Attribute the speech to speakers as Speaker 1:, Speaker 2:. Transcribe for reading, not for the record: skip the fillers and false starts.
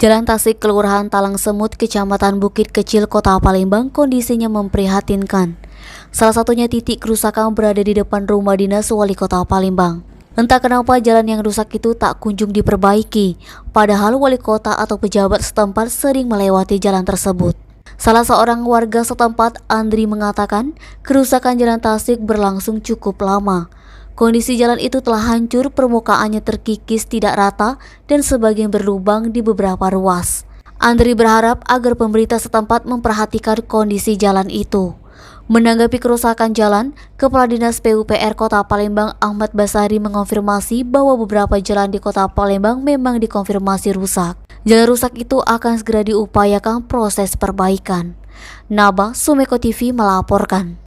Speaker 1: Jalan Tasik, Kelurahan Talang Semut, Kecamatan Bukit Kecil, Kota Palembang, kondisinya memprihatinkan. Salah satunya titik kerusakan berada di depan rumah dinas Wali Kota Palembang. Entah kenapa jalan yang rusak itu tak kunjung diperbaiki, padahal wali kota atau pejabat setempat sering melewati jalan tersebut. Salah seorang warga setempat, Andri, mengatakan kerusakan jalan Tasik berlangsung cukup lama. Kondisi jalan itu telah hancur, permukaannya terkikis tidak rata dan sebagian berlubang di beberapa ruas. Andri berharap agar pemerintah setempat memperhatikan kondisi jalan itu. Menanggapi kerusakan jalan, Kepala Dinas PUPR Kota Palembang Ahmad Basari mengonfirmasi bahwa beberapa jalan di Kota Palembang memang dikonfirmasi rusak. Jalan rusak itu akan segera diupayakan proses perbaikan. Naba, Sumeko TV melaporkan.